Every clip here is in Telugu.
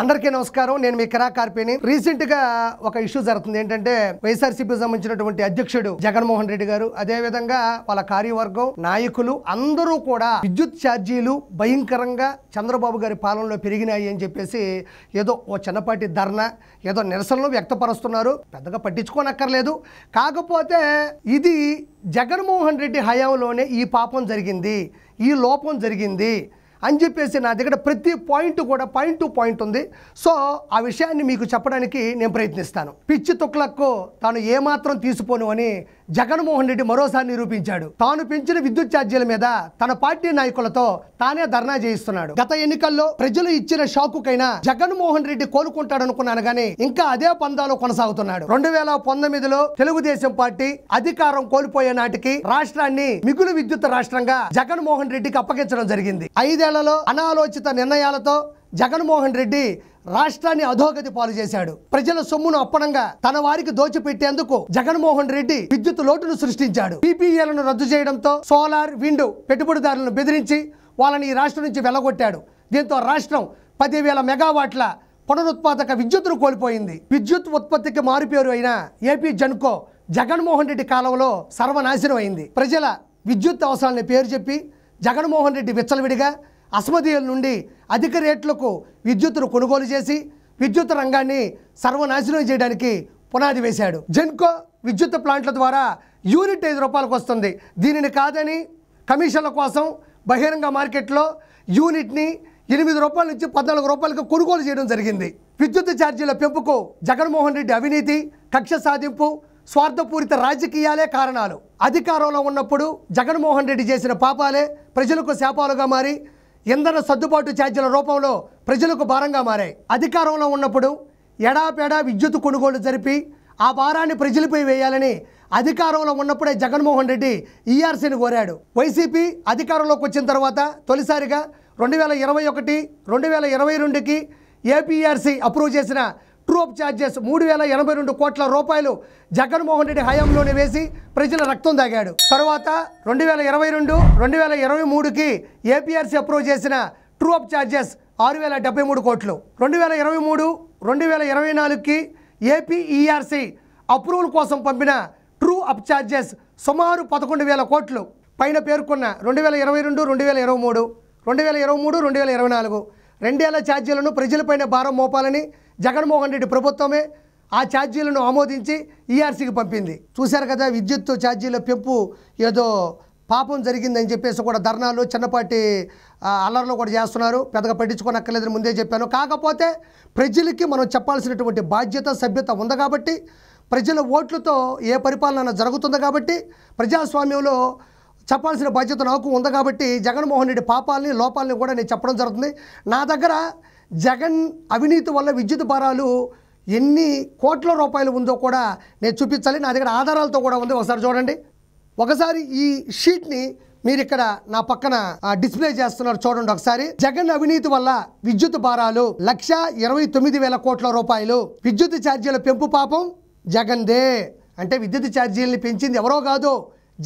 అందరికీ నమస్కారం. నేను మీ కిరా కార్పేని. రీసెంట్ గా ఒక ఇష్యూ జరుగుతుంది. ఏంటంటే వైఎస్ఆర్సీపీ సంబంధించినటువంటి అధ్యక్షుడు జగన్మోహన్ రెడ్డి గారు, అదే విధంగా వాళ్ళ కార్యవర్గం నాయకులు అందరూ కూడా విద్యుత్ ఛార్జీలు భయంకరంగా చంద్రబాబు గారి పాలనలో పెరిగినాయి అని చెప్పేసి ఏదో ఓ చిన్నపాటి ధర్నా, ఏదో నిరసనలు వ్యక్తపరుస్తున్నారు. పెద్దగా పట్టించుకోనక్కర్లేదు. కాకపోతే ఇది జగన్మోహన్ రెడ్డి హయాంలోనే ఈ పాపం జరిగింది, ఈ లోపం జరిగింది అని చెప్పేసి నా దగ్గర ప్రతి పాయింట్ కూడా పాయింట్ టు పాయింట్ ఉంది. సో ఆ విషయాన్ని మీకు చెప్పడానికి నేను ప్రయత్నిస్తాను. పిచ్చి తుక్లక్కు తాను ఏమాత్రం తీసిపోను అని జగన్మోహన్ రెడ్డి మరోసారి నిరూపించాడు. తాను పెంచిన విద్యుత్ ఛార్జీల మీద తన పార్టీ నాయకులతో తానే ధర్నా చేయిస్తున్నాడు. గత ఎన్నికల్లో ప్రజలు ఇచ్చిన షాకుకైనా జగన్మోహన్ రెడ్డి కోలుకుంటాడనుకున్నాను కానీ ఇంకా అదే పందాలో కొనసాగుతున్నాడు. 2019లో తెలుగుదేశం పార్టీ అధికారం కోల్పోయే నాటికి రాష్ట్రాన్ని మిగులు విద్యుత్ రాష్ట్రంగా జగన్మోహన్ రెడ్డికి అప్పగించడం జరిగింది. 5 ఏళ్లలో అనాలోచిత నిర్ణయాలతో జగన్మోహన్ రెడ్డి రాష్ట్రాన్ని అధోగతి పాలు చేశాడు. ప్రజల సొమ్మును అప్పనంగా తన వారికి దోచిపెట్టేందుకు జగన్మోహన్ రెడ్డి విద్యుత్ లోటును సృష్టించాడు. పీపీఏలను రద్దు చేయడంతో సోలార్, విండ్ పెట్టుబడిదారులను బెదిరించి వాళ్ళని ఈ రాష్ట్రం నుంచి వెళ్లగొట్టాడు. దీంతో రాష్ట్రం 10,000 మెగావాట్ల పునరుత్పాదక విద్యుత్తును కోల్పోయింది. విద్యుత్ ఉత్పత్తికి మారుపేరు అయిన ఏపీ జెన్కో జగన్మోహన్ రెడ్డి కాలంలో సర్వనాశనం అయింది. ప్రజల విద్యుత్ అవసరాలని పేరు చెప్పి జగన్మోహన్ రెడ్డి విచ్చలవిడిగా అసమధీయుల నుండి అధిక రేట్లకు విద్యుత్తును కొనుగోలు చేసి విద్యుత్ రంగాన్ని సర్వనాశనం చేయడానికి పునాది వేశాడు. జెన్కో విద్యుత్ ప్లాంట్ల ద్వారా యూనిట్ 5 రూపాయలకు వస్తుంది. దీనిని కాదని కమిషన్ల కోసం బహిరంగ మార్కెట్లో యూనిట్ని 8 రూపాయల నుంచి 14 రూపాయలకు కొనుగోలు చేయడం జరిగింది. విద్యుత్ ఛార్జీల పెంపుకు జగన్మోహన్ రెడ్డి అవినీతి, కక్ష సాధింపు, స్వార్థపూరిత రాజకీయాలే కారణాలు. అధికారంలో ఉన్నప్పుడు జగన్మోహన్ రెడ్డి చేసిన పాపాలే ప్రజలకు శాపాలుగా మారి ఇంధన సర్దుబాటు ఛార్జీల రూపంలో ప్రజలకు భారంగా మారాయి. అధికారంలో ఉన్నప్పుడు ఎడాపెడా విద్యుత్ కొనుగోలు జరిపి ఆ భారాన్ని ప్రజలపై వేయాలని అధికారంలో ఉన్నప్పుడే జగన్మోహన్ రెడ్డి ఈఆర్సీని కోరాడు. వైసీపీ అధికారంలోకి వచ్చిన తర్వాత తొలిసారిగా 2021, 2022కి ఏపీఆర్సీ అప్రూవ్ చేసిన ట్రూ అప్ ఛార్జెస్ 3,082 కోట్ల రూపాయలు జగన్మోహన్ రెడ్డి హయాంలోనే వేసి ప్రజల రక్తం దాగాడు. తర్వాత 2022, 2023కి ఏపీఆర్సీ అప్రూవ్ చేసిన ట్రూ అప్ ఛార్జెస్ 6,073 కోట్లు. 2023, 2024కి ఏపీఈఆర్సీ అప్రూవల్ కోసం పంపిన ట్రూ అప్ ఛార్జెస్ సుమారు 11,000 కోట్లు. పైన పేర్కొన్న 2022, 2023, 2023, 2024 2 ఛార్జీలను ప్రజలపైన భారం మోపాలని జగన్మోహన్ రెడ్డి ప్రభుత్వమే ఆ ఛార్జీలను ఆమోదించి ఈఆర్సీకి పంపింది. చూశారు కదా, విద్యుత్ ఛార్జీల పెంపు ఏదో పాపం జరిగిందని చెప్పేసి కూడా ధర్నాలు, చిన్నపాటి అల్లర్లు కూడా చేస్తున్నారు. పెద్దగా పట్టించుకోనక్కర్లేదని ముందే చెప్పాను. కాకపోతే ప్రజలకి మనం చెప్పాల్సినటువంటి బాధ్యత, సభ్యత ఉంది కాబట్టి, ప్రజల ఓట్లతో ఏ పరిపాలన జరుగుతుంది కాబట్టి, ప్రజాస్వామ్యంలో చెప్పాల్సిన బాధ్యత నాకు ఉంది కాబట్టి జగన్మోహన్ రెడ్డి పాపాలని, లోపాలని కూడా నేను చెప్పడం జరుగుతుంది. నా దగ్గర జగన్ అవినీతి వల్ల విద్యుత్ భారాలు ఎన్ని కోట్ల రూపాయలు ఉందో కూడా నేను చూపించాలి. నా దగ్గర ఆధారాలతో కూడా ఉంది. ఒకసారి చూడండి. ఒకసారి ఈ షీట్ని మీరు ఇక్కడ నా పక్కన డిస్ప్లే చేస్తున్నారు, చూడండి ఒకసారి. జగన్ అవినీతి వల్ల విద్యుత్ భారాలు 1,29,000 కోట్ల రూపాయలు. విద్యుత్ ఛార్జీల పెంపు పాపం జగన్దే. అంటే విద్యుత్ ఛార్జీలని పెంచింది ఎవరో కాదు,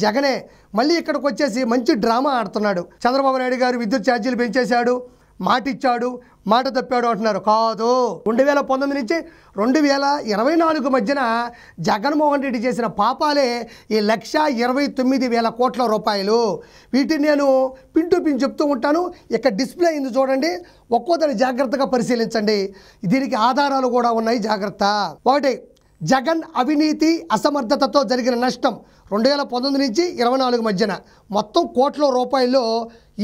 జగనే. మళ్ళీ ఇక్కడికి వచ్చేసి మంచి డ్రామా ఆడుతున్నాడు. చంద్రబాబు నాయుడు గారు విద్యుత్ ఛార్జీలు పెంచేశాడు, మాట ఇచ్చాడు, మాట తప్పాడు అంటున్నారు. కాదు, 2019 నుంచి 2024 మధ్యన జగన్మోహన్ రెడ్డి చేసిన పాపాలే ఈ 1,29,000 కోట్ల రూపాయలు. వీటిని నేను పిన్ టు పిన్ చెప్తూ ఉంటాను. ఇక్కడ డిస్ప్లే అయింది చూడండి, ఒక్కోదాన్ని జాగ్రత్తగా పరిశీలించండి. దీనికి ఆధారాలు కూడా ఉన్నాయి, జాగ్రత్త. ఒకటి, జగన్ అవినీతి అసమర్థతతో జరిగిన నష్టం 2019 నుంచి 2024 మధ్యన మొత్తం కోట్ల రూపాయల్లో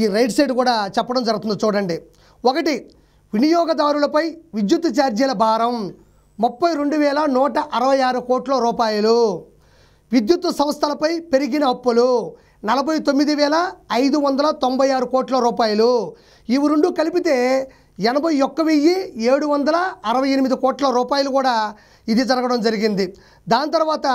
ఈ రైట్ సైడ్ కూడా చెప్పడం జరుగుతుంది, చూడండి. ఒకటి, వినియోగదారులపై విద్యుత్ ఛార్జీల భారం 32,166 కోట్ల రూపాయలు. విద్యుత్ సంస్థలపై పెరిగిన అప్పులు 49,596 కోట్ల రూపాయలు. ఇవి రెండు కలిపితే 81,768 కోట్ల రూపాయలు కూడా ఇది జరగడం జరిగింది. దాని తర్వాత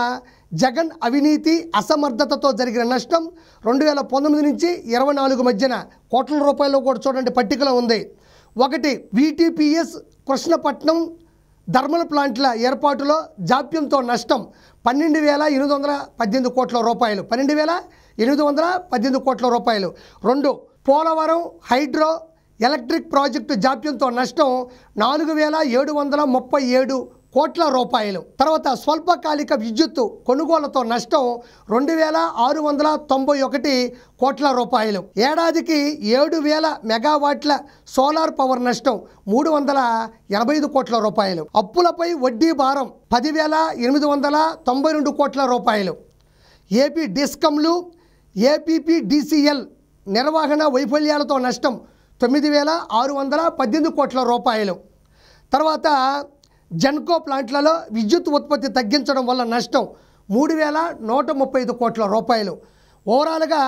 జగన్ అవినీతి అసమర్థతతో జరిగిన నష్టం 2019 నుంచి 2024 మధ్యన కోట్ల రూపాయలు కూడా చూడండి, పట్టికలో ఉంది. ఒకటి, VTPS కృష్ణపట్నం థర్మల్ ప్లాంట్ల ఏర్పాటులో జాప్యంతో నష్టం 12,818 కోట్ల రూపాయలు. 12,818 కోట్ల రూపాయలు. 2, పోలవరం హైడ్రో ఎలక్ట్రిక్ ప్రాజెక్టు జాప్యంతో నష్టం 4737 కోట్ల రూపాయలు. తర్వాత స్వల్పకాలిక విద్యుత్తు కొనుగోళ్లతో నష్టం 2691 కోట్ల రూపాయలు. ఏడాదికి 7000 మెగావాట్ల సోలార్ పవర్ నష్టం 385 కోట్ల రూపాయలు. అప్పులపై వడ్డీ భారం 10,892 కోట్ల రూపాయలు. ఏపీ డిస్కంలు ఏపీపీడీసీఎల్ నిర్వహణ వైఫల్యాలతో నష్టం 9,618 కోట్ల రూపాయలు. తర్వాత జెన్కో ప్లాంట్లలో విద్యుత్ ఉత్పత్తి తగ్గించడం వల్ల నష్టం 3,135 కోట్ల రూపాయలు. ఓవరాల్గా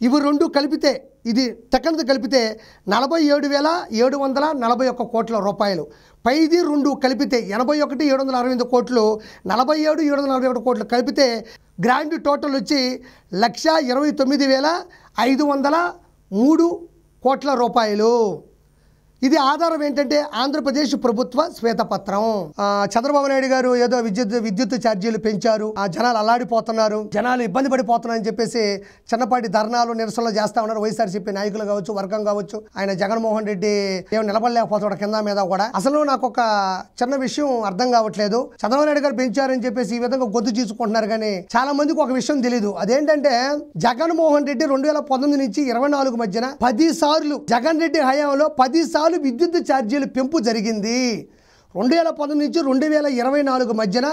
ఇవి రెండు కలిపితే, ఇది సెకండ్ కలిపితే 47,741 కోట్ల రూపాయలు. పైది రెండు కలిపితే 81,768 కోట్లు, 47,741 కోట్లు కలిపితే గ్రాండ్ టోటల్ వచ్చి 1,29,503 కోట్ల రూపాయలు. ఇది ఆధారం ఏంటంటే ఆంధ్రప్రదేశ్ ప్రభుత్వ శ్వేతపత్రం. చంద్రబాబు నాయుడు గారు ఏదో విద్యుత్ ఛార్జీలు పెంచారు, జనాలు అల్లాడిపోతున్నారు, జనాలు ఇబ్బంది పడిపోతున్నారు అని చెప్పేసి చిన్నపాటి ధర్నాలు నిరసనలు చేస్తా ఉన్నారు వైఎస్ఆర్సీపీ నాయకులు కావచ్చు, వర్గం కావచ్చు. ఆయన జగన్మోహన్ రెడ్డి ఏమో నిలబడలేకపోతాడు కింద మీద కూడా. అసలు నాకు ఒక చిన్న విషయం అర్థం కావట్లేదు. చంద్రబాబు నాయుడు గారు పెంచారని చెప్పేసి ఈ విధంగా గొంతు తీసుకుంటున్నారు, కానీ చాలా మందికి ఒక విషయం తెలియదు. అదేంటంటే జగన్మోహన్ రెడ్డి 2019 నుంచి 24 మధ్యన 10 సార్లు, జగన్ రెడ్డి హయాంలో 10 సార్లు విద్యుత్ ఛార్జీలు పెంపు జరిగింది. 2019 నుంచి 2024 మధ్యన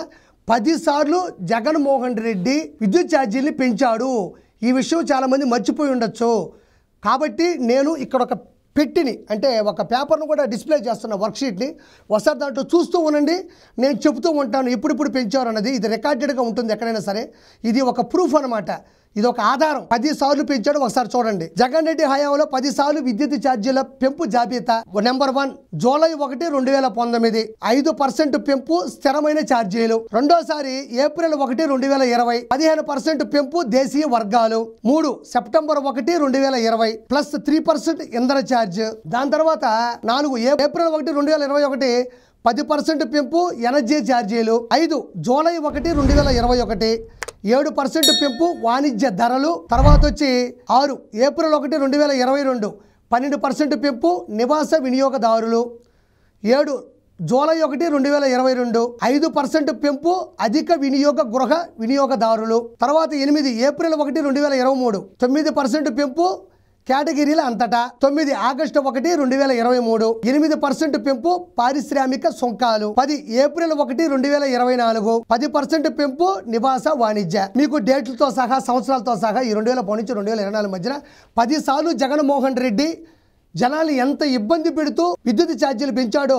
10 సార్లు జగన్మోహన్ రెడ్డి విద్యుత్ ఛార్జీలు పెంచాడు. ఈ విషయం చాలామంది మర్చిపోయి ఉండొచ్చు. కాబట్టి నేను ఇక్కడ ఒక పెట్టిని, అంటే ఒక పేపర్ను కూడా డిస్ప్లే చేస్తున్న వర్క్షీట్ని ఒకసారి దాంట్లో చూస్తూ ఉండండి. నేను చెబుతూ ఉంటాను ఎప్పుడిప్పుడు పెంచారు అన్నది. ఇది రికార్డెడ్గా ఉంటుంది ఎక్కడైనా సరే. ఇది ఒక ప్రూఫ్ అనమాట, ఇది ఒక ఆధారం. 10 సార్లు పెంచాడు, ఒకసారి చూడండి. జగన్ రెడ్డి హయాంలో 10 సార్లు విద్యుత్ ఛార్జీల పెంపు జాబితా. నెంబర్ 1 జూలై 1, 2019 5% పెంపు స్థిరమైన ఛార్జీలు. రెండోసారి ఏప్రిల్ 1, 2020 15% పెంపు దేశీయ వర్గాలు. 3 సెప్టెంబర్ 1, 2020 ప్లస్ 3% ఇంధన ఛార్జ్. దాని తర్వాత 4 ఏప్రిల్ 1, 2021 10% పెంపు ఎనర్జీ ఛార్జీలు. 5 జూలై 1, 2021 7% పెంపు వాణిజ్య ధరలు. తర్వాత వచ్చి 6 ఏప్రిల్ 1, 2022 12% పెంపు నివాస వినియోగదారులు. 7 జూలై 1, 2022 5% పెంపు అధిక వినియోగ గృహ వినియోగదారులు. తర్వాత 8 ఏప్రిల్ 1, 2023 9% పెంపు కేటగిరీల అంతటా. 9 ఆగస్టు 1, 2023 8% పెంపు పారిశ్రామిక సుంకాలు. 10 ఏప్రిల్ 1, 2024 10% పెంపు నివాస వాణిజ్య. మీకు డేట్లతో సహా సంవత్సరాలతో సహా ఈ 2010 నుంచి 2024 మధ్యన 10 సార్లు జగన్మోహన్ రెడ్డి జనాలు ఎంత ఇబ్బంది పెడుతూ విద్యుత్ ఛార్జీలు పెంచాడో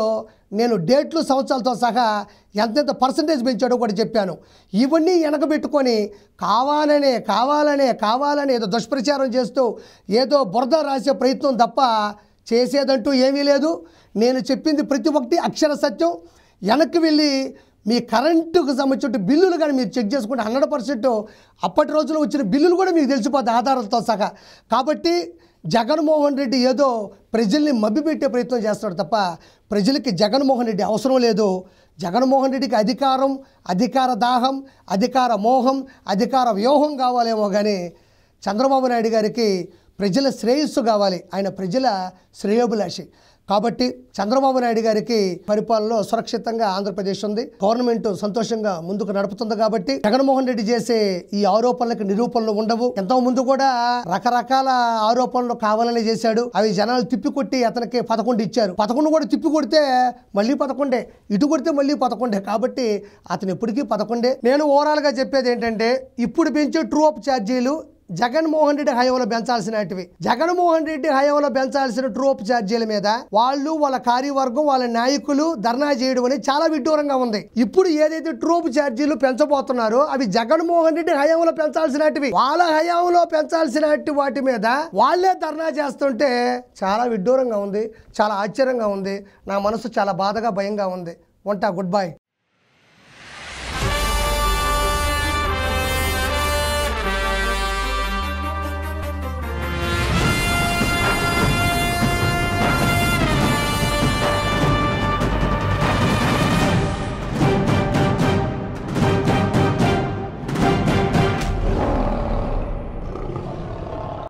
నేను డేట్లు సంవత్సరాలతో సహా ఎంతెంత పర్సంటేజ్ పెంచాడో కూడా చెప్పాను. ఇవన్నీ వెనకబెట్టుకొని కావాలనే ఏదో దుష్ప్రచారం చేస్తూ ఏదో బురద రాసే ప్రయత్నం తప్ప చేసేదంటూ ఏమీ లేదు. నేను చెప్పింది ప్రతి ఒక్కటి అక్షర సత్యం. వెనక్కి వెళ్ళి మీ కరెంటుకు సంబంధించిన బిల్లులు కానీ మీరు చెక్ చేసుకుంటే 100% అప్పటి రోజుల్లో వచ్చిన బిల్లులు కూడా మీకు తెలిసిపోతాయి ఆధారాలతో సహా. కాబట్టి జగన్మోహన్ రెడ్డి ఏదో ప్రజల్ని మభ్యపెట్టే ప్రయత్నం చేస్తాడు తప్ప ప్రజలకి జగన్మోహన్ రెడ్డి అవసరం లేదు. జగన్మోహన్ రెడ్డికి అధికార దాహం, అధికార మోహం, అధికార వ్యూహం కావాలేమో కానీ చంద్రబాబు నాయుడు గారికి ప్రజల శ్రేయస్సు కావాలి. ఆయన ప్రజల శ్రేయోభిలాషి. కాబట్టి చంద్రబాబు నాయుడు గారికి పరిపాలనలో సురక్షితంగా ఆంధ్రప్రదేశ్ ఉంది. గవర్నమెంట్ సంతోషంగా ముందుకు నడుపుతుంది. కాబట్టి జగన్మోహన్ రెడ్డి చేసే ఈ ఆరోపణలకు నిరూపణలు ఉండవు. ఎంతో ముందు కూడా రకరకాల ఆరోపణలు కావాలని చేశాడు. అవి జనాలు తిప్పికొట్టి అతనికి 11 ఇచ్చారు. 11 కూడా తిప్పి కొడితే మళ్ళీ 11, ఇటు కొడితే మళ్ళీ 11. కాబట్టి అతను ఎప్పటికీ 11. నేను ఓవరాల్గా చెప్పేది ఏంటంటే ఇప్పుడు పెంచే ట్రూ అప్ ఛార్జీలు జగన్మోహన్ రెడ్డి హయాంలో పెంచాల్సినటివి. జగన్మోహన్ రెడ్డి హయాంలో పెంచాల్సిన ట్రూ అప్ ఛార్జీల మీద వాళ్ళ కార్యవర్గం, వాళ్ళ నాయకులు ధర్నా చేయడం అనేది చాలా విడ్డూరంగా ఉంది. ఇప్పుడు ఏదైతే ట్రూ అప్ ఛార్జీలు పెంచబోతున్నారో అవి జగన్మోహన్ రెడ్డి హయాంలో పెంచాల్సినటివి. వాళ్ళ హయాంలో పెంచాల్సినట్టు వాటి మీద వాళ్ళే ధర్నా చేస్తుంటే చాలా విడ్డూరంగా ఉంది, చాలా ఆశ్చర్యంగా ఉంది. నా మనసు చాలా బాధగా, భయంగా ఉంది. ఉంటా. Good bye.